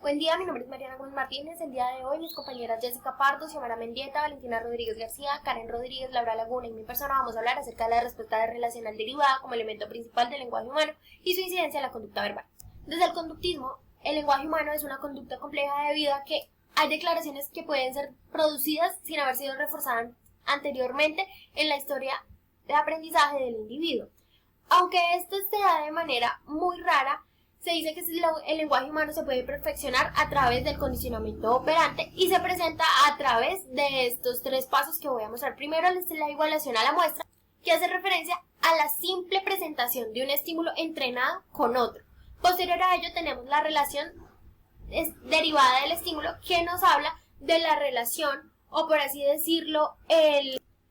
Buen día, mi nombre es Mariana Gómez Martínez. El día de hoy mis compañeras Jessica Pardo, Xiomara Mendieta, Valentina Rodríguez García, Karen Rodríguez, Laura Laguna y mi persona vamos a hablar acerca de la respuesta relacional derivada como elemento principal del lenguaje humano y su incidencia en la conducta verbal. Desde el conductismo, el lenguaje humano es una conducta compleja debido a que hay declaraciones que pueden ser producidas sin haber sido reforzadas anteriormente en la historia de aprendizaje del individuo. Aunque esto se da de manera muy rara, se dice que el lenguaje humano se puede perfeccionar a través del condicionamiento operante y se presenta a través de estos tres pasos que voy a mostrar. Primero es la igualación a la muestra, que hace referencia a la simple presentación de un estímulo entrenado con otro. Posterior a ello tenemos la relación derivada del estímulo, que nos habla de la relación, o por así decirlo,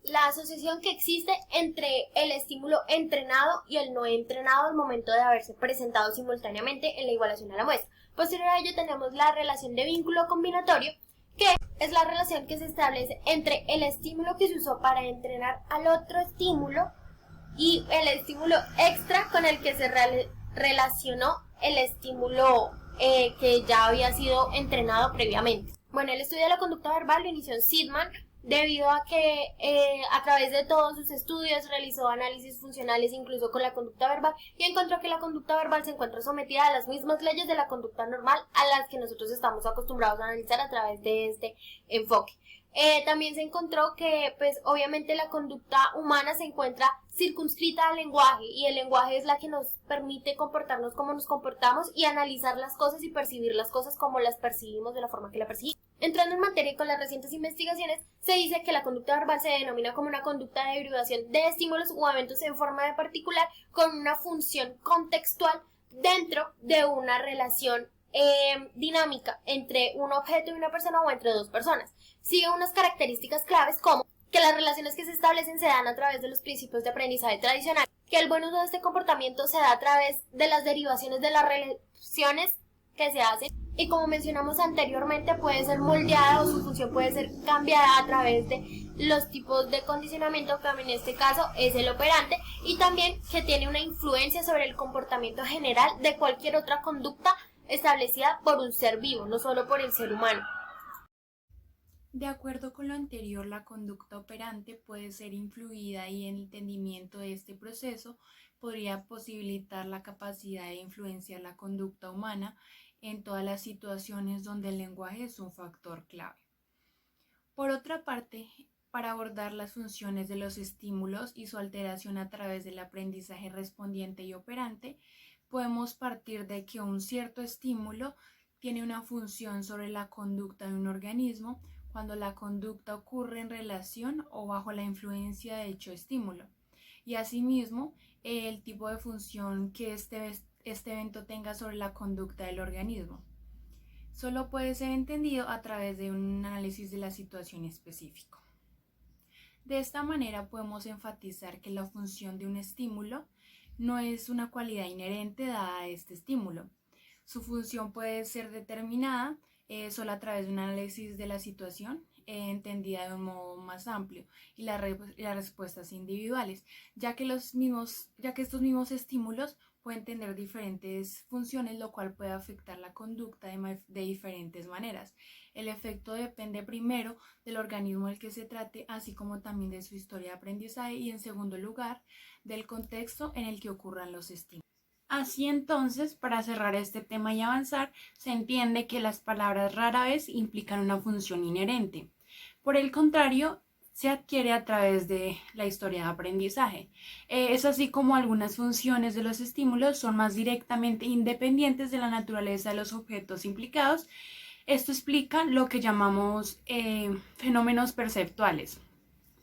la asociación que existe entre el estímulo entrenado y el no entrenado al momento de haberse presentado simultáneamente en la igualación a la muestra. Posterior a ello tenemos la relación de vínculo combinatorio, que es la relación que se establece entre el estímulo que se usó para entrenar al otro estímulo y el estímulo extra con el que se relacionó el estímulo que ya había sido entrenado previamente. Bueno, el estudio de la conducta verbal lo inició Sidman, debido a que a través de todos sus estudios realizó análisis funcionales incluso con la conducta verbal y encontró que la conducta verbal se encuentra sometida a las mismas leyes de la conducta normal a las que nosotros estamos acostumbrados a analizar a través de este enfoque. También se encontró que pues obviamente la conducta humana se encuentra circunscrita al lenguaje y el lenguaje es la que nos permite comportarnos como nos comportamos y analizar las cosas y percibir las cosas como las percibimos de la forma que la percibimos. Entrando en materia y con las recientes investigaciones, se dice que la conducta verbal se denomina como una conducta de derivación de estímulos o eventos en forma de particular con una función contextual dentro de una relación dinámica entre un objeto y una persona o entre dos personas. Sigue unas características claves como que las relaciones que se establecen se dan a través de los principios de aprendizaje tradicional, que el buen uso de este comportamiento se da a través de las derivaciones de las relaciones que se hacen y, como mencionamos anteriormente, puede ser moldeada o su función puede ser cambiada a través de los tipos de condicionamiento, que en este caso es el operante, y también que tiene una influencia sobre el comportamiento general de cualquier otra conducta establecida por un ser vivo, no solo por el ser humano. De acuerdo con lo anterior, la conducta operante puede ser influida y el entendimiento de este proceso podría posibilitar la capacidad de influenciar la conducta humana en todas las situaciones donde el lenguaje es un factor clave. Por otra parte, para abordar las funciones de los estímulos y su alteración a través del aprendizaje respondiente y operante, podemos partir de que un cierto estímulo tiene una función sobre la conducta de un organismo cuando la conducta ocurre en relación o bajo la influencia de dicho estímulo, y asimismo el tipo de función que este evento tenga sobre la conducta del organismo. Solo puede ser entendido a través de un análisis de la situación específico. De esta manera podemos enfatizar que la función de un estímulo no es una cualidad inherente dada a este estímulo. Su función puede ser determinada solo a través de un análisis de la situación entendida de un modo más amplio y las respuestas individuales, ya que estos mismos estímulos pueden tener diferentes funciones, lo cual puede afectar la conducta de diferentes maneras. El efecto depende primero del organismo del que se trate, así como también de su historia de aprendizaje y, en segundo lugar, del contexto en el que ocurran los estímulos. Así entonces, para cerrar este tema y avanzar, se entiende que las palabras rara vez implican una función inherente. Por el contrario, se adquiere a través de la historia de aprendizaje. Es así como algunas funciones de los estímulos son más directamente independientes de la naturaleza de los objetos implicados. Esto explica lo que llamamos fenómenos perceptuales.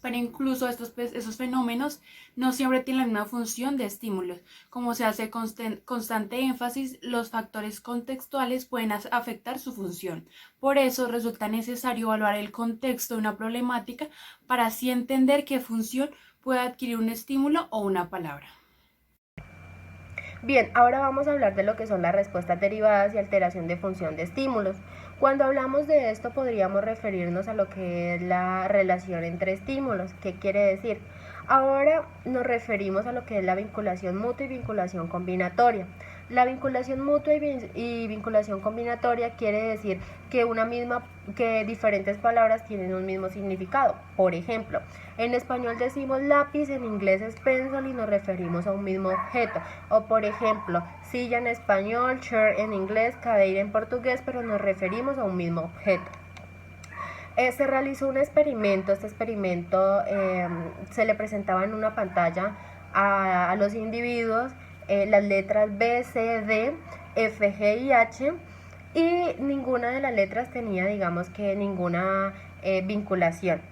Pero incluso esos fenómenos no siempre tienen la misma función de estímulos. Como se hace constante énfasis, los factores contextuales pueden afectar su función. Por eso resulta necesario evaluar el contexto de una problemática para así entender qué función puede adquirir un estímulo o una palabra. Bien, ahora vamos a hablar de lo que son las respuestas derivadas y alteración de función de estímulos. Cuando hablamos de esto podríamos referirnos a lo que es la relación entre estímulos. ¿Qué quiere decir? Ahora nos referimos a lo que es la vinculación mutua y vinculación combinatoria. La vinculación mutua y vinculación combinatoria quiere decir que diferentes palabras tienen un mismo significado. Por ejemplo, en español decimos lápiz, en inglés es pencil y nos referimos a un mismo objeto. O por ejemplo, silla en español, chair en inglés, cadeira en portugués, pero nos referimos a un mismo objeto. Se realizó un experimento, se le presentaba en una pantalla a los individuos las letras B, C, D, F, G y H, y ninguna de las letras tenía, digamos que ninguna vinculación.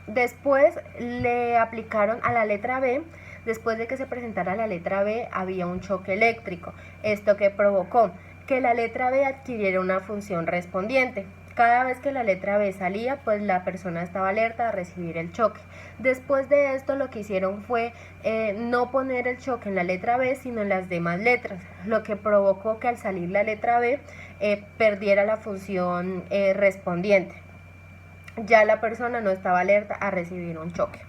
Después le aplicaron a la letra B. Después de que se presentara la letra B, había un choque eléctrico. Esto que provocó que la letra B adquiriera una función respondiente. Cada vez que la letra B salía, pues la persona estaba alerta a recibir el choque. Después de esto, lo que hicieron fue no poner el choque en la letra B, sino en las demás letras, lo que provocó que al salir la letra B perdiera la función respondiente. Ya la persona no estaba alerta a recibir un choque.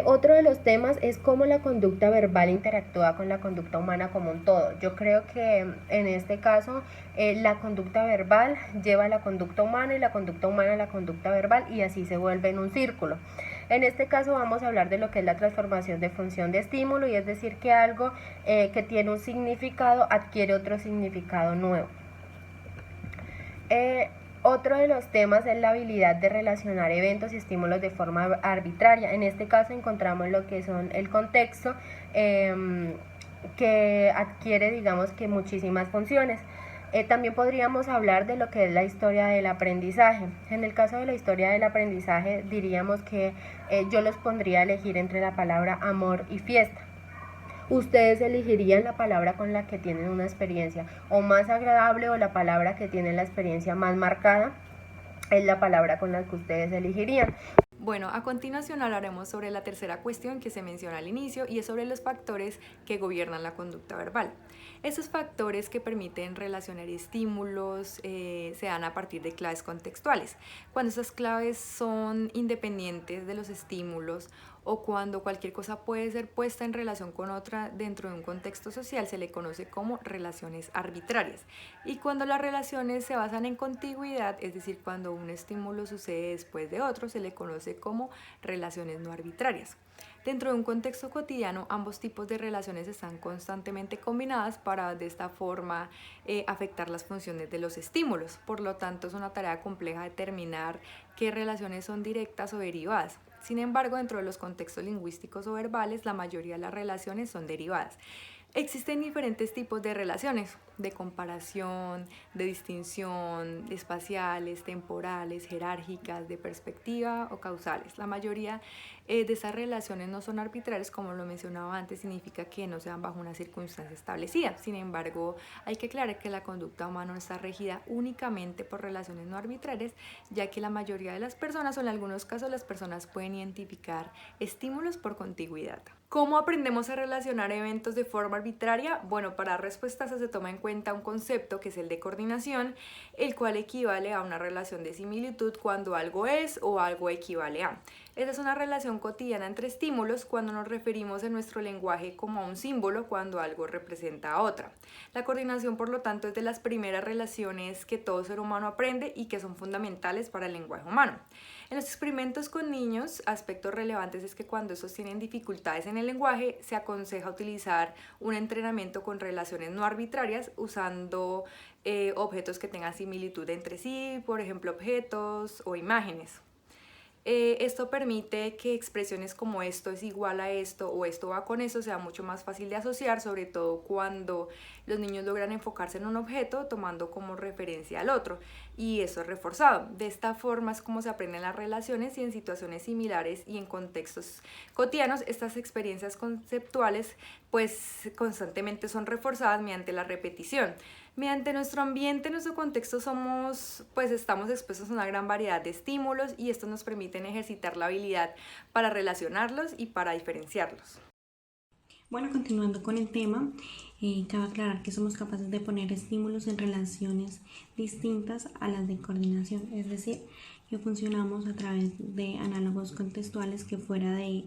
Otro de los temas es cómo la conducta verbal interactúa con la conducta humana como un todo. Yo creo que en este caso la conducta verbal lleva a la conducta humana y la conducta humana a la conducta verbal, y así se vuelve en un círculo. En este caso vamos a hablar de lo que es la transformación de función de estímulo, y es decir que algo que tiene un significado adquiere otro significado nuevo. Otro de los temas es la habilidad de relacionar eventos y estímulos de forma arbitraria. En este caso encontramos lo que son el contexto, que adquiere, digamos que muchísimas funciones. También podríamos hablar de lo que es la historia del aprendizaje. En el caso de la historia del aprendizaje diríamos que yo los pondría a elegir entre la palabra amor y fiesta. Ustedes elegirían la palabra con la que tienen una experiencia o más agradable, o la palabra que tienen la experiencia más marcada es la palabra con la que ustedes elegirían. Bueno, a continuación hablaremos sobre la tercera cuestión que se menciona al inicio, y es sobre los factores que gobiernan la conducta verbal. Esos factores que permiten relacionar estímulos se dan a partir de claves contextuales. Cuando esas claves son independientes de los estímulos, o cuando cualquier cosa puede ser puesta en relación con otra dentro de un contexto social, se le conoce como relaciones arbitrarias. Y cuando las relaciones se basan en contigüidad, es decir, cuando un estímulo sucede después de otro, se le conoce como relaciones no arbitrarias. Dentro de un contexto cotidiano, ambos tipos de relaciones están constantemente combinadas para de esta forma afectar las funciones de los estímulos. Por lo tanto, es una tarea compleja determinar qué relaciones son directas o derivadas. Sin embargo, dentro de los contextos lingüísticos o verbales, la mayoría de las relaciones son derivadas. Existen diferentes tipos de relaciones, de comparación, de distinción, espaciales, temporales, jerárquicas, de perspectiva o causales. La mayoría de esas relaciones no son arbitrarias, como lo mencionaba antes, significa que no se dan bajo una circunstancia establecida. Sin embargo, hay que aclarar que la conducta humana no está regida únicamente por relaciones no arbitrarias, ya que la mayoría de las personas, o en algunos casos las personas, pueden identificar estímulos por contigüidad. ¿Cómo aprendemos a relacionar eventos de forma arbitraria? Bueno, para dar respuestas se toma en cuenta un concepto que es el de coordinación, el cual equivale a una relación de similitud cuando algo es o algo equivale a. Esa es una relación cotidiana entre estímulos cuando nos referimos en nuestro lenguaje como a un símbolo cuando algo representa a otra. La coordinación, por lo tanto, es de las primeras relaciones que todo ser humano aprende y que son fundamentales para el lenguaje humano. En los experimentos con niños, aspectos relevantes es que cuando estos tienen dificultades en el lenguaje, se aconseja utilizar un entrenamiento con relaciones no arbitrarias usando objetos que tengan similitud entre sí, por ejemplo, objetos o imágenes. Esto permite que expresiones como esto es igual a esto o esto va con eso sea mucho más fácil de asociar, sobre todo cuando los niños logran enfocarse en un objeto tomando como referencia al otro, y eso es reforzado. De esta forma es como se aprenden las relaciones, y en situaciones similares y en contextos cotidianos estas experiencias conceptuales pues constantemente son reforzadas mediante la repetición. Mediante nuestro ambiente, nuestro contexto estamos expuestos a una gran variedad de estímulos, y estos nos permiten ejercitar la habilidad para relacionarlos y para diferenciarlos. Bueno, continuando con el tema, cabe aclarar que somos capaces de poner estímulos en relaciones distintas a las de coordinación, es decir, que funcionamos a través de análogos contextuales que fuera de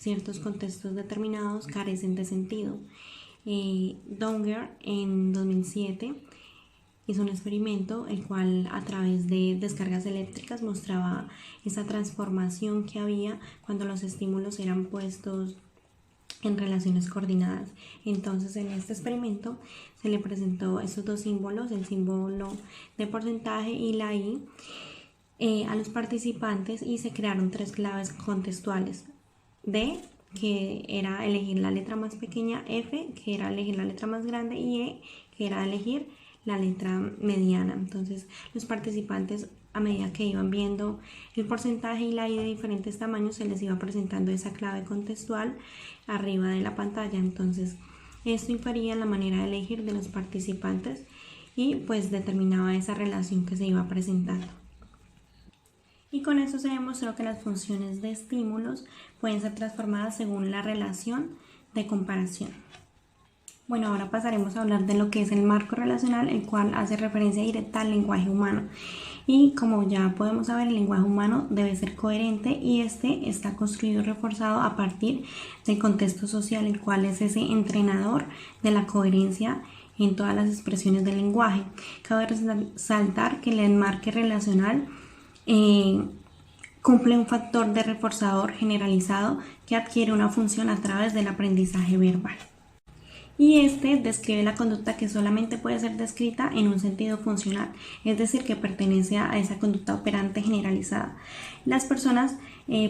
ciertos contextos determinados carecen de sentido. Dönger en 2007 hizo un experimento el cual a través de descargas eléctricas mostraba esa transformación que había cuando los estímulos eran puestos en relaciones coordinadas. Entonces en este experimento se le presentó esos dos símbolos, el símbolo de porcentaje y la I, a los participantes, y se crearon 3 claves contextuales: D, que era elegir la letra más pequeña; F, que era elegir la letra más grande; y E, que era elegir la letra mediana. Entonces los participantes, a medida que iban viendo el porcentaje y la I de diferentes tamaños, se les iba presentando esa clave contextual arriba de la pantalla. Entonces esto infería la manera de elegir de los participantes y pues determinaba esa relación que se iba presentando. Y con eso se demostró que las funciones de estímulos pueden ser transformadas según la relación de comparación. Bueno, ahora pasaremos a hablar de lo que es el marco relacional, el cual hace referencia directa al lenguaje humano. Y como ya podemos saber, el lenguaje humano debe ser coherente y este está construido y reforzado a partir del contexto social, el cual es ese entrenador de la coherencia en todas las expresiones del lenguaje. Cabe resaltar que el enmarque relacional cumple un factor de reforzador generalizado que adquiere una función a través del aprendizaje verbal. Y este describe la conducta que solamente puede ser descrita en un sentido funcional, es decir, que pertenece a esa conducta operante generalizada. Las personas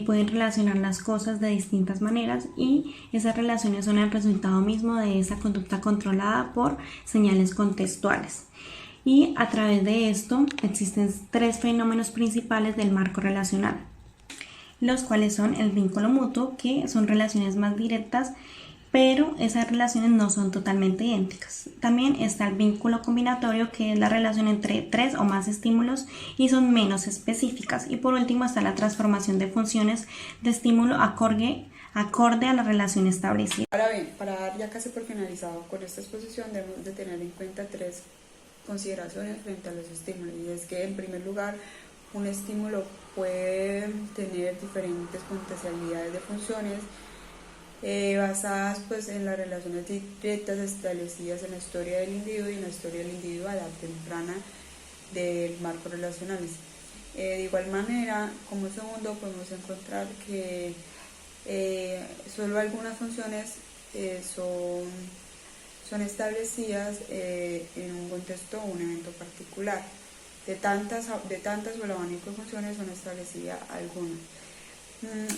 pueden relacionar las cosas de distintas maneras y esas relaciones son el resultado mismo de esa conducta controlada por señales contextuales. Y a través de esto existen 3 fenómenos principales del marco relacional, los cuales son el vínculo mutuo, que son relaciones más directas, pero esas relaciones no son totalmente idénticas. También está el vínculo combinatorio, que es la relación entre 3 o más estímulos y son menos específicas. Y por último está la transformación de funciones de estímulo acorde a la relación establecida. Ahora bien, para dar ya casi por finalizado con esta exposición, debemos de tener en cuenta 3 consideraciones frente a los estímulos, y es que en primer lugar un estímulo puede tener diferentes potencialidades de funciones basadas pues en las relaciones directas establecidas en la historia del individuo y en la historia del individuo a la temprana del marco relacional. De igual manera, como segundo, podemos encontrar que solo algunas funciones son establecidas en un contexto o un evento particular. De tantas o el abanico de funciones son establecidas algunas.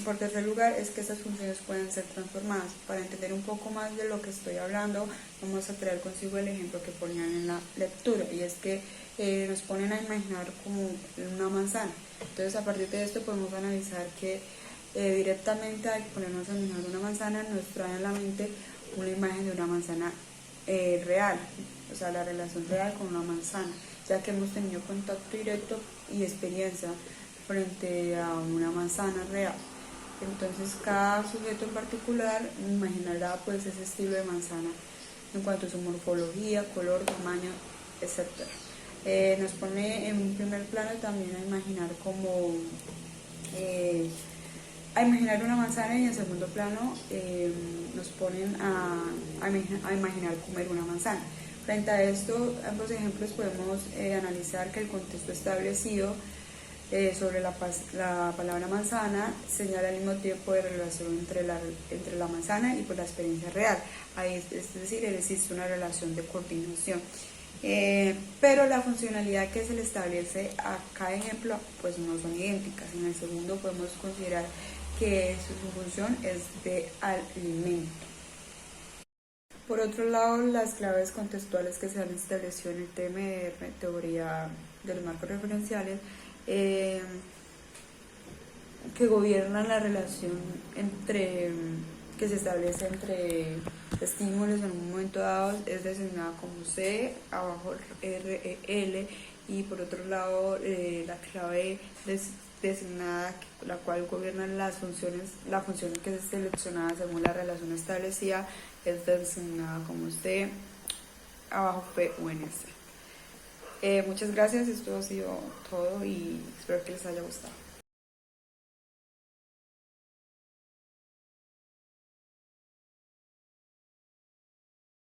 Por tercer lugar, es que estas funciones pueden ser transformadas. Para entender un poco más de lo que estoy hablando, vamos a traer consigo el ejemplo que ponían en la lectura, y es que nos ponen a imaginar como una manzana. Entonces, a partir de esto podemos analizar que directamente al ponernos a imaginar una manzana nos trae a la mente una imagen de una manzana real, o sea, la relación real con una manzana, ya que hemos tenido contacto directo y experiencia frente a una manzana real. Entonces cada sujeto en particular imaginará pues ese estilo de manzana en cuanto a su morfología, color, tamaño, etc. Nos pone en un primer plano también a imaginar como a imaginar una manzana, y en segundo plano nos ponen a imaginar comer una manzana. Frente a esto, ambos ejemplos podemos analizar que el contexto establecido sobre la palabra manzana señala al mismo tiempo de relación entre la manzana y pues la experiencia real. Ahí, es decir, existe una relación de coordinación. Pero la funcionalidad que se le establece a cada ejemplo pues no son idénticas. En el segundo podemos considerar que su función es de alimento. Por otro lado, las claves contextuales que se han establecido en el TMR, teoría de los marcos referenciales, que gobiernan la relación que se establece entre estímulos en un momento dado, es designada como C, abajo REL, y por otro lado la clave designada, la cual gobierna la función que es seleccionada según la relación establecida, es designada como C, abajo PUNC. Muchas gracias, esto ha sido todo y espero que les haya gustado.